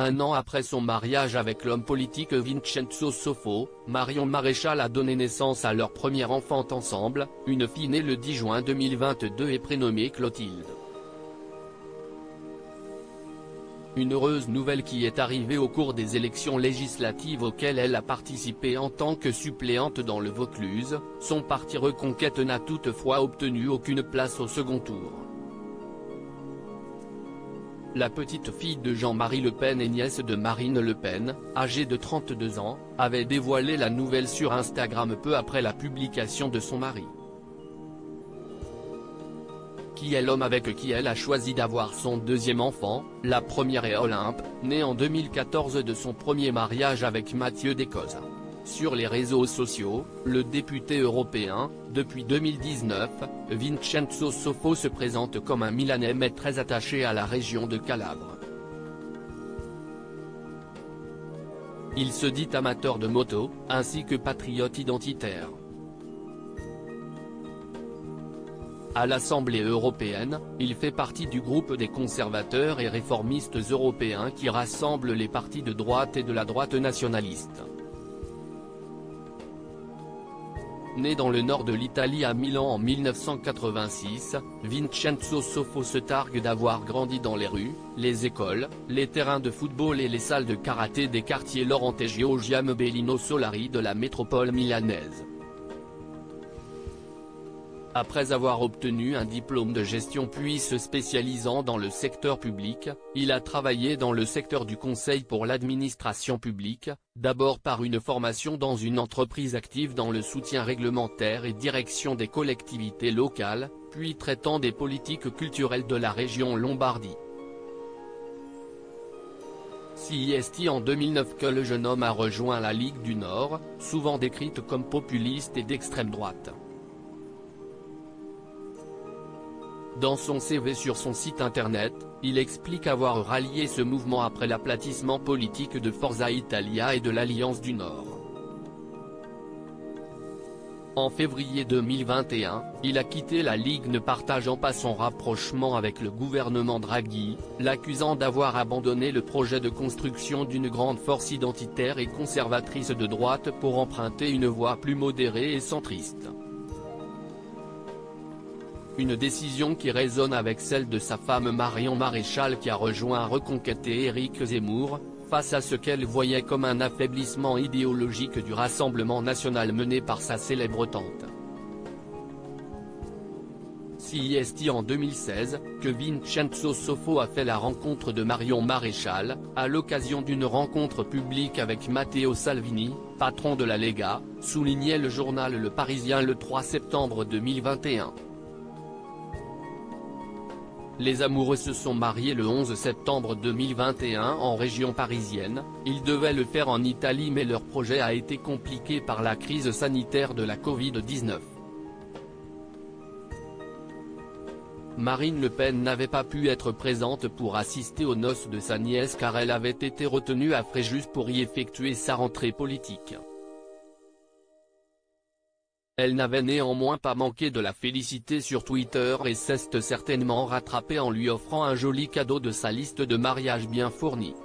Un an après son mariage avec l'homme politique Vincenzo Soffo, Marion Maréchal a donné naissance à leur premier enfant ensemble, une fille née le 10 juin 2022 et prénommée Clotilde. Une heureuse nouvelle qui est arrivée au cours des élections législatives auxquelles elle a participé en tant que suppléante dans le Vaucluse. Son parti Reconquête n'a toutefois obtenu aucune place au second tour. La petite fille de Jean-Marie Le Pen et nièce de Marine Le Pen, âgée de 32 ans, avait dévoilé la nouvelle sur Instagram peu après la publication de son mari. Qui est l'homme avec qui elle a choisi d'avoir son deuxième enfant. La première est Olympe, née en 2014 de son premier mariage avec Mathieu Descozes. Sur les réseaux sociaux, le député européen, depuis 2019, Vincenzo Soffo se présente comme un Milanais mais très attaché à la région de Calabre. Il se dit amateur de moto, ainsi que patriote identitaire. À l'Assemblée européenne, il fait partie du groupe des conservateurs et réformistes européens qui rassemble les partis de droite et de la droite nationaliste. Né dans le nord de l'Italie à Milan en 1986, Vincenzo Soffo se targue d'avoir grandi dans les rues, les écoles, les terrains de football et les salles de karaté des quartiers Laurentesio Giamebellino Solari de la métropole milanaise. Après avoir obtenu un diplôme de gestion puis se spécialisant dans le secteur public, il a travaillé dans le secteur du conseil pour l'administration publique, d'abord par une formation dans une entreprise active dans le soutien réglementaire et direction des collectivités locales, puis traitant des politiques culturelles de la région Lombardie. C'est en 2009 que le jeune homme a rejoint la Ligue du Nord, souvent décrite comme populiste et d'extrême droite. Dans son CV sur son site internet, il explique avoir rallié ce mouvement après l'aplatissement politique de Forza Italia et de l'Alliance du Nord. En février 2021, il a quitté la Ligue ne partageant pas son rapprochement avec le gouvernement Draghi, l'accusant d'avoir abandonné le projet de construction d'une grande force identitaire et conservatrice de droite pour emprunter une voie plus modérée et centriste. Une décision qui résonne avec celle de sa femme Marion Maréchal qui a rejoint Reconquête et Éric Zemmour, face à ce qu'elle voyait comme un affaiblissement idéologique du Rassemblement national mené par sa célèbre tante. C'est en 2016, que Vincenzo Soffo a fait la rencontre de Marion Maréchal, à l'occasion d'une rencontre publique avec Matteo Salvini, patron de la Lega, soulignait le journal Le Parisien le 3 septembre 2021. Les amoureux se sont mariés le 11 septembre 2021 en région parisienne. Ils devaient le faire en Italie mais leur projet a été compliqué par la crise sanitaire de la Covid-19. Marine Le Pen n'avait pas pu être présente pour assister aux noces de sa nièce car elle avait été retenue à Fréjus pour y effectuer sa rentrée politique. Elle n'avait néanmoins pas manqué de la féliciter sur Twitter et s'est certainement rattrapée en lui offrant un joli cadeau de sa liste de mariage bien fournie.